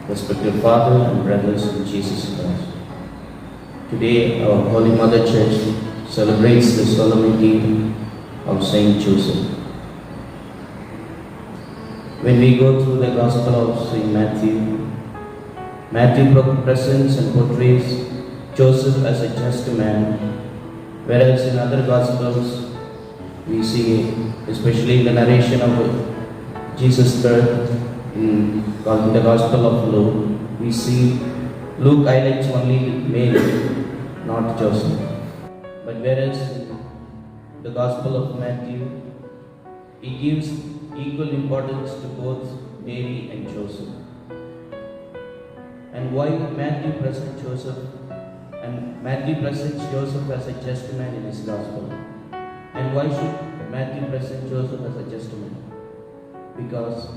respected Father and brothers in Jesus Christ. Today, our Holy Mother Church celebrates the solemnity of Saint Joseph. When we go through the Gospel of Saint Matthew, Matthew presents and portrays Joseph as a just man, whereas in other Gospels we see, especially in the narration of Jesus' birth in the Gospel of Luke, we see Luke highlights only Mary, not Joseph. But whereas in the Gospel of Matthew, he gives equal importance to both Mary and Joseph. And why Matthew presents Joseph? And Matthew presents Joseph as a just man in his Gospel. And why should Matthew present Joseph as a just man? Because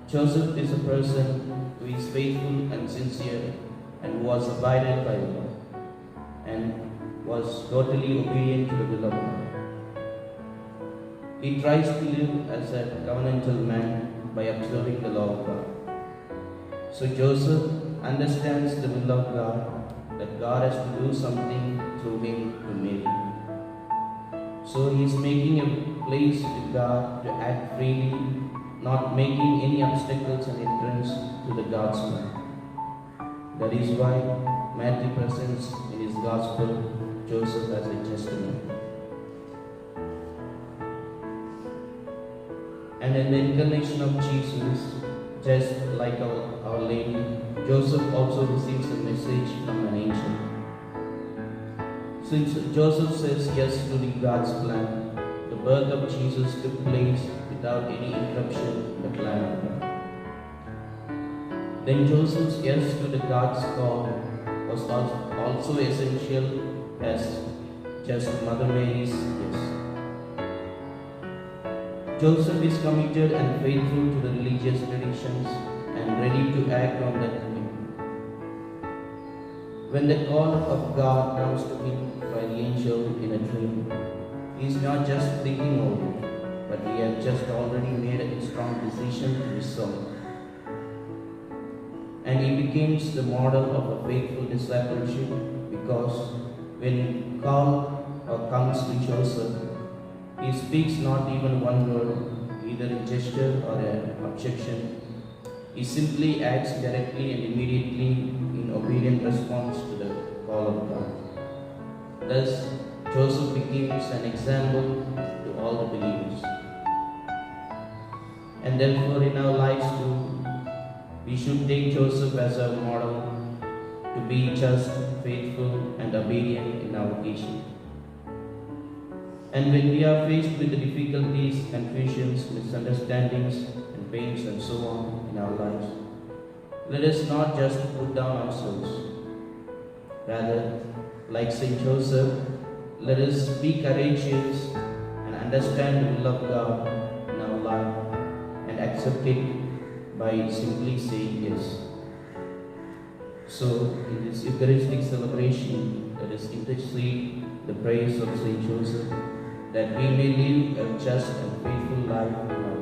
Joseph is a person who is faithful and sincere and was abided by God and was totally obedient to the will of God. He tries to live as a covenantal man by observing the law of God. So Joseph understands the will of God, that God has to do something through him to Mary. So he is making a place to God to act freely, not making any obstacles and hindrance to the God's plan. That is why Matthew presents in his Gospel Joseph as a just man. And in the incarnation of Jesus, just like our Lady, Joseph also receives a message from an angel. Since Joseph says yes to the God's plan, the birth of Jesus took place without any interruption in the plan of God. Then Joseph's yes to the God's call was also essential as just Mother Mary's yes. Joseph is committed and faithful to the religious traditions and ready to act on that commitment. When the call of God comes to him by the angel in a dream, he is not just thinking of it, but he has just already made a strong decision to resolve. And he becomes the model of a faithful discipleship because when call comes to Joseph, he speaks not even one word, either a gesture or an objection. He simply acts directly and immediately in obedient response to the call of God. Thus, Joseph becomes an example to all the believers. And therefore, in our lives too, we should take Joseph as our model to be just, faithful, and obedient in our vocation. And when we are faced with the difficulties, confusions, misunderstandings, and pains, and so on in our lives, let us not just put down ourselves. Rather, like Saint Joseph, let us be courageous and understand the will of God in our life and accept it by simply saying yes. So, in this Eucharistic celebration, let us intercede the prayers of Saint Joseph, that we may live a just and faithful life in our